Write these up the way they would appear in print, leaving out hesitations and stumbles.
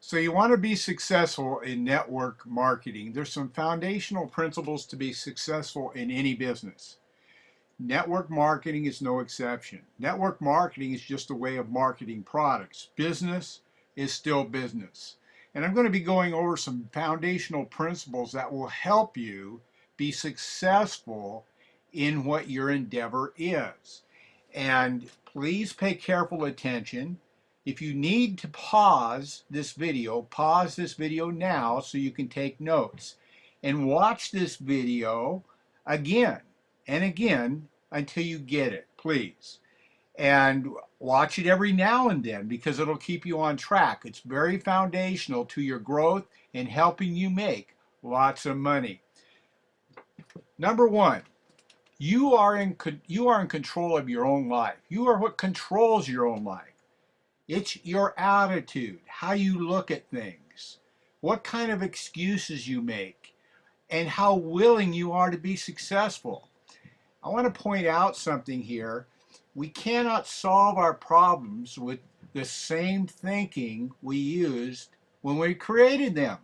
So you want to be successful in network marketing. There's some foundational principles to be successful in any business. Network marketing is no exception. Network marketing is just a way of marketing products. Business is still business. And I'm going to be going over some foundational principles that will help you be successful in what your endeavor is. And please pay careful attention. If you need to pause this video now so you can take notes. And watch this video again and again until you get it, please. And watch it every now and then because it'll keep you on track. It's very foundational to your growth and helping you make lots of money. Number one, you are in control of your own life. You are what controls your own life. It's your attitude, how you look at things, what kind of excuses you make, and how willing you are to be successful. I want to point out something here. We cannot solve our problems with the same thinking we used when we created them,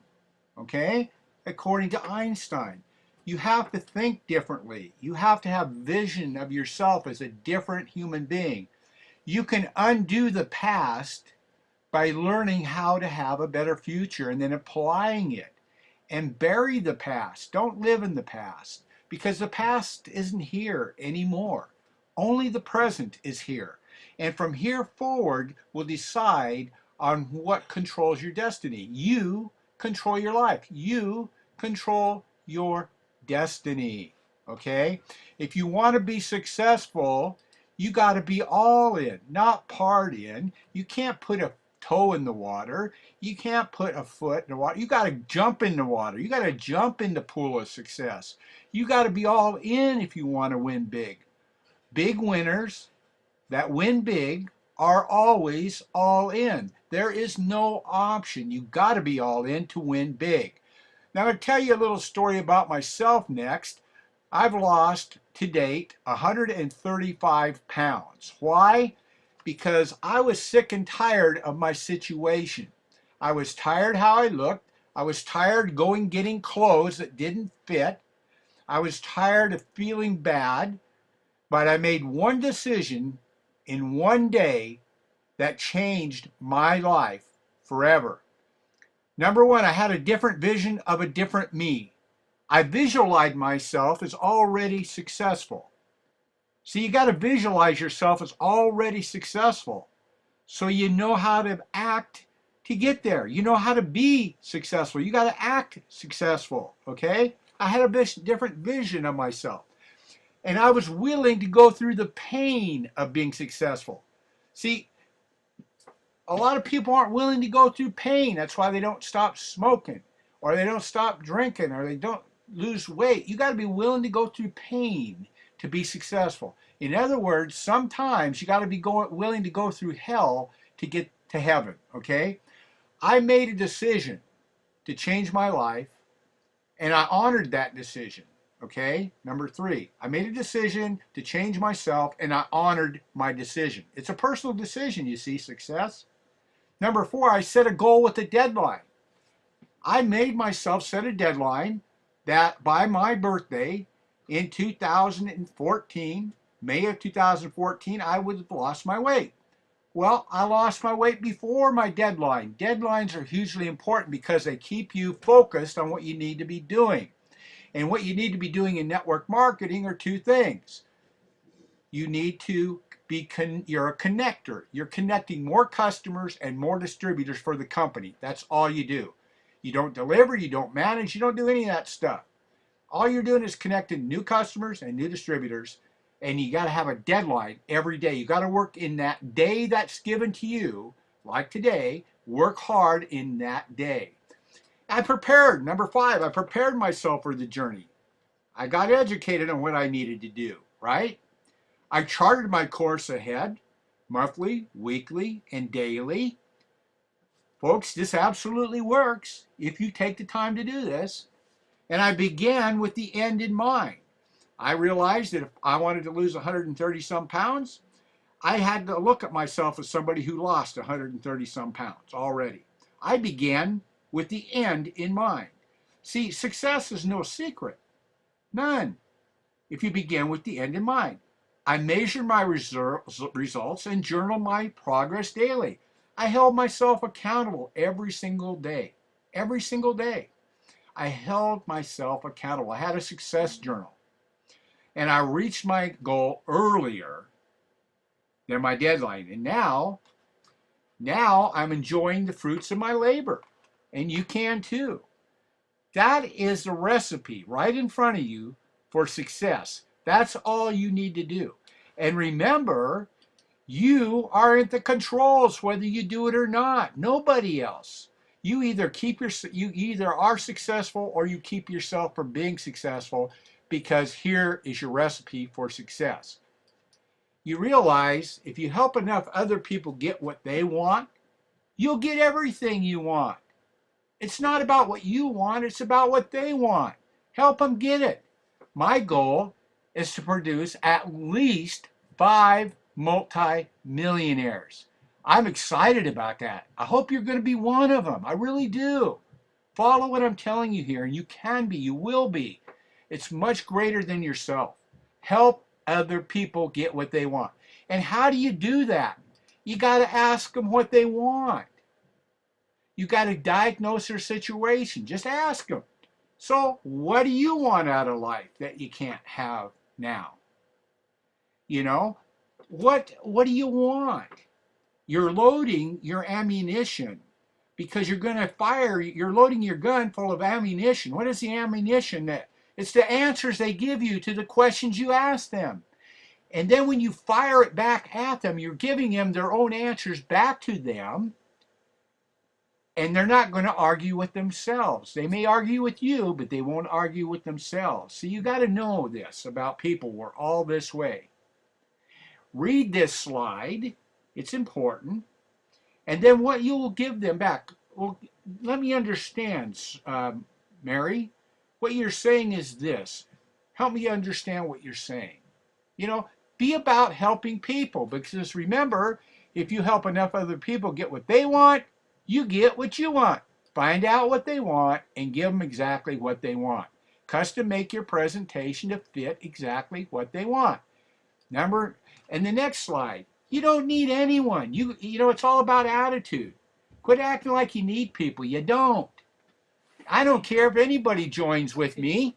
okay? According to Einstein. You have to think differently. You have to have vision of yourself as a different human being. You can undo the past by learning how to have a better future and then applying it. And bury the past. Don't live in the past because the past isn't here anymore. Only the present is here. And from here forward, we'll decide on what controls your destiny. You control your life. You control your destiny. Okay? If you want to be successful, you got to be all in, not part in. You can't put a toe in the water. You can't put a foot in the water. You got to jump in the water. You got to jump in the pool of success. You got to be all in if you want to win big. Big winners that win big are always all in. There is no option. You got to be all in to win big. Now, I'm going to tell you a little story about myself next. I've lost to date 135 pounds. Why? Because I was sick and tired of my situation. I was tired how I looked. I was tired getting clothes that didn't fit. I was tired of feeling bad. But I made one decision in one day that changed my life forever. Number one, I had a different vision of a different me. I visualized myself as already successful. See, you got to visualize yourself as already successful so you know how to act to get there. You know how to be successful. You got to act successful, okay? I had a different vision of myself. And I was willing to go through the pain of being successful. See, a lot of people aren't willing to go through pain. That's why they don't stop smoking, or they don't stop drinking, or they don't lose weight. You got to be willing to go through pain to be successful. In other words, sometimes you got to be willing to go through hell to get to heaven, okay? I made a decision to change my life, and I honored that decision, okay? Number three, I made a decision to change myself, and I honored my decision. It's a personal decision, you see, success. Number four, I set a goal with a deadline. I made myself set a deadline that by my birthday in 2014, May of 2014, I would have lost my weight. Well, I lost my weight before my deadline. Deadlines are hugely important because they keep you focused on what you need to be doing. And what you need to be doing in network marketing are two things. You need to you're a connector. You're connecting more customers and more distributors for the company. That's all you do. You don't deliver, you don't manage, you don't do any of that stuff. All you're doing is connecting new customers and new distributors, and you got to have a deadline every day. You got to work in that day that's given to you, like today, work hard in that day. I prepared, number five, I prepared myself for the journey. I got educated on what I needed to do, right? I charted my course ahead, monthly, weekly, and daily. Folks, this absolutely works if you take the time to do this. And I began with the end in mind. I realized that if I wanted to lose 130 some pounds, I had to look at myself as somebody who lost 130 some pounds already. I began with the end in mind. See, success is no secret. None. If you begin with the end in mind. I measured my results and journal my progress daily. I held myself accountable every single day. Every single day. I held myself accountable. I had a success journal. And I reached my goal earlier than my deadline. And now I'm enjoying the fruits of my labor. And you can too. That is the recipe right in front of you for success. That's all you need to do. And remember, you are at the controls whether you do it or not. Nobody else. You either are successful or you keep yourself from being successful, because here is your recipe for success. You realize if you help enough other people get what they want, you'll get everything you want. It's not about what you want, it's about what they want. Help them get it. My goal is to produce at least 5 multi-millionaires. I'm excited about that. I hope you're going to be one of them. I really do. Follow what I'm telling you here, and you can be, you will be. It's much greater than yourself. Help other people get what they want. And how do you do that? You got to ask them what they want. You got to diagnose their situation. Just ask them. So, what do you want out of life that you can't have now? You know, what do you want? You're loading your ammunition because you're going to fire. You're loading your gun full of ammunition. What is the ammunition? It's the answers they give you to the questions you ask them. And then when you fire it back at them, you're giving them their own answers back to them. And they're not going to argue with themselves. They may argue with you, but they won't argue with themselves. So you got to know this about people. We're all this way. Read this slide. It's important. And then what you will give them back. Well, let me understand, Mary. What you're saying is this. Help me understand what you're saying. You know, be about helping people. Because remember, if you help enough other people get what they want, you get what you want. Find out what they want and give them exactly what they want. Custom make your presentation to fit exactly what they want. And the next slide, you don't need anyone. You know, it's all about attitude. Quit acting like you need people. You don't. I don't care if anybody joins with me.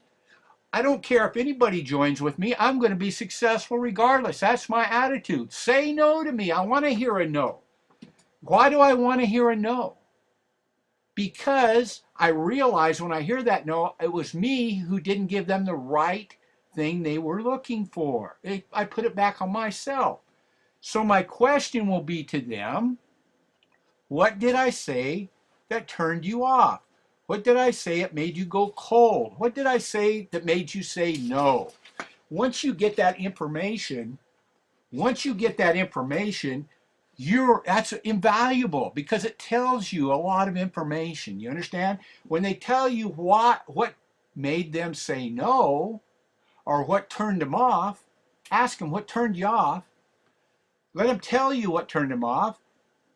I don't care if anybody joins with me. I'm going to be successful regardless. That's my attitude. Say no to me. I want to hear a no. Why do I want to hear a no? Because I realize when I hear that no, it was me who didn't give them the right thing they were looking for. I put it back on myself. So my question will be to them, what did I say that turned you off? What did I say that made you go cold? What did I say that made you say no? Once you get that information, that's invaluable because it tells you a lot of information. You understand? When they tell you what made them say no or what turned them off, ask them what turned you off. Let them tell you what turned them off.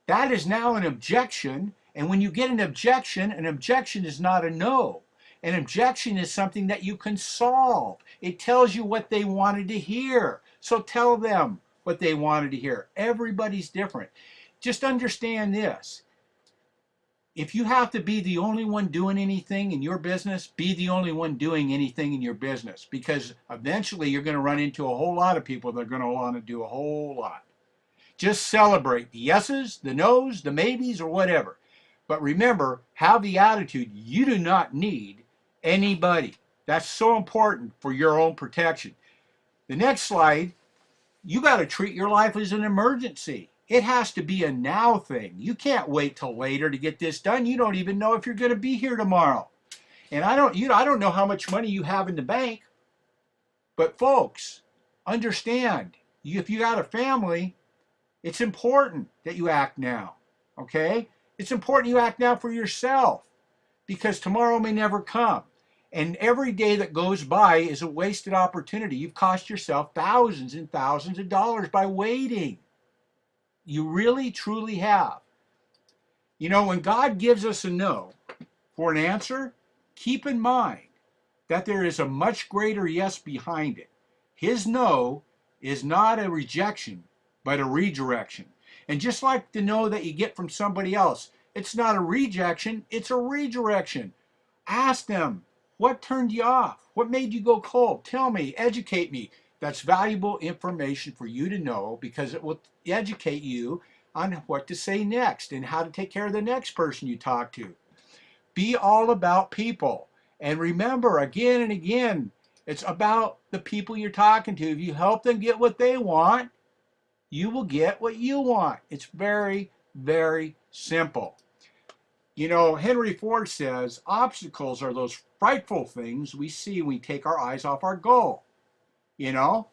That is now an objection. And when you get an objection is not a no. An objection is something that you can solve. It tells you what they wanted to hear. So tell them what they wanted to hear. Everybody's different. Just understand this. If you have to be the only one doing anything in your business, be the only one doing anything in your business, because eventually you're going to run into a whole lot of people that are going to want to do a whole lot. Just celebrate the yeses, the nos, the maybes, or whatever. But remember, have the attitude you do not need anybody. That's so important for your own protection. The next slide, you got to treat your life as an emergency. It has to be a now thing. You can't wait till later to get this done. You don't even know if you're going to be here tomorrow. And I don't know how much money you have in the bank. But folks, understand, if you got a family, it's important that you act now. Okay? It's important you act now for yourself, because tomorrow may never come. And every day that goes by is a wasted opportunity. You've cost yourself thousands and thousands of dollars by waiting. You really, truly have. You know, when God gives us a no for an answer, keep in mind that there is a much greater yes behind it. His no is not a rejection, but a redirection. And just like the no that you get from somebody else, it's not a rejection, it's a redirection. Ask them, what turned you off? What made you go cold? Tell me, educate me. That's valuable information for you to know because it will educate you on what to say next and how to take care of the next person you talk to. Be all about people. And remember, again and again, it's about the people you're talking to. If you help them get what they want, you will get what you want. It's very, very simple. You know, Henry Ford says, obstacles are those frightful things we see when we take our eyes off our goal. You know,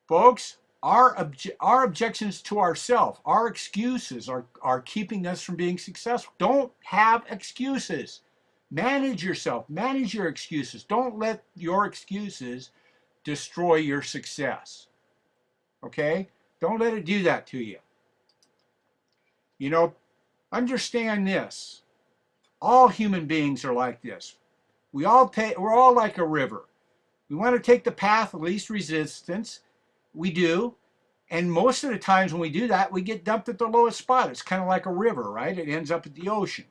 folks, our objections to ourselves, our excuses are keeping us from being successful. Don't have excuses. Manage yourself. Manage your excuses. Don't let your excuses destroy your success. Okay? Don't let it do that to you. You know, understand this. All human beings are like this. We're all like a river. We want to take the path of least resistance. We do. And most of the times when we do that, we get dumped at the lowest spot. It's kind of like a river, right? It ends up at the ocean.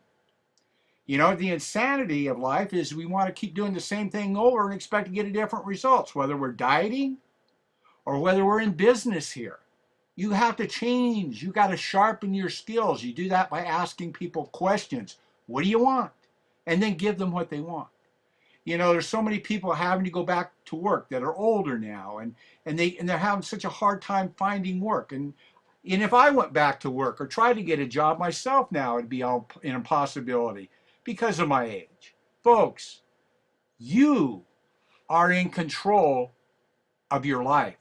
You know, the insanity of life is we want to keep doing the same thing over and expect to get a different results, whether we're dieting or whether we're in business here. You have to change. You got to sharpen your skills. You do that by asking people questions. What do you want? And then give them what they want. You know, there's so many people having to go back to work that are older now, and they're having such a hard time finding work. And if I went back to work or tried to get a job myself now, it'd be all an impossibility because of my age. Folks, you are in control of your life.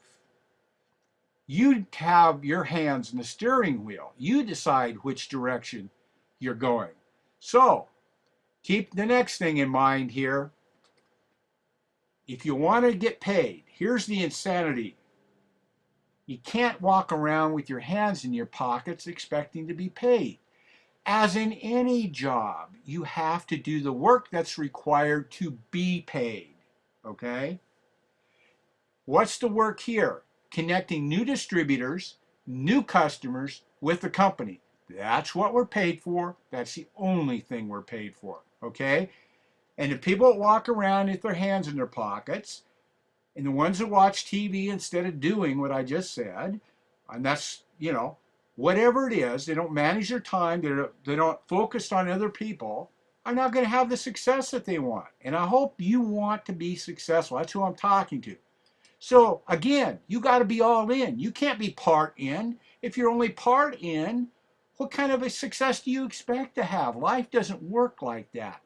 You have your hands in the steering wheel. You decide which direction you're going. So, keep the next thing in mind here. If you want to get paid, here's the insanity. You can't walk around with your hands in your pockets expecting to be paid. As in any job, you have to do the work that's required to be paid. Okay? What's the work here? Connecting new distributors, new customers with the company. That's what we're paid for. That's the only thing we're paid for. Okay? And the people that walk around with their hands in their pockets, and the ones that watch TV instead of doing what I just said, and that's, you know, whatever it is, they don't manage their time, they don't focus on other people, are not going to have the success that they want. And I hope you want to be successful. That's who I'm talking to. So again, you got to be all in. You can't be part in. If you're only part in, what kind of a success do you expect to have? Life doesn't work like that.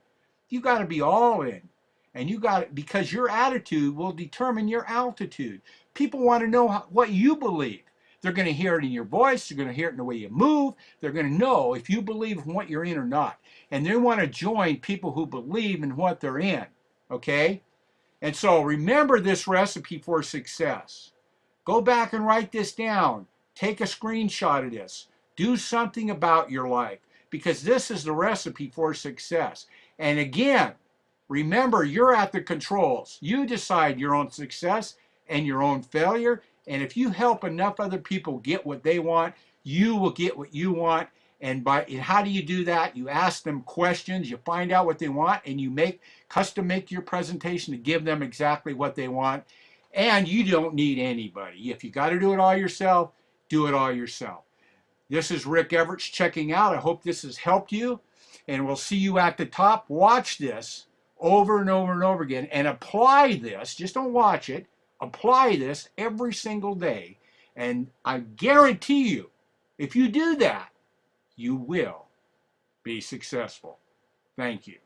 You got to be all in. And you got it because your attitude will determine your altitude. People want to know what you believe. They're going to hear it in your voice. They're going to hear it in the way you move. They're going to know if you believe in what you're in or not. And they want to join people who believe in what they're in. Okay? And so remember this recipe for success. Go back and write this down. Take a screenshot of this. Do something about your life because this is the recipe for success. And again, remember, you're at the controls. You decide your own success and your own failure. And if you help enough other people get what they want, you will get what you want. And how do you do that? You ask them questions, you find out what they want, and you custom make your presentation to give them exactly what they want. And you don't need anybody. If you got to do it all yourself, do it all yourself. This is Rick Everts checking out. I hope this has helped you. And we'll see you at the top. Watch this over and over and over again and apply this. Just don't watch it. Apply this every single day. And I guarantee you, if you do that, you will be successful. Thank you.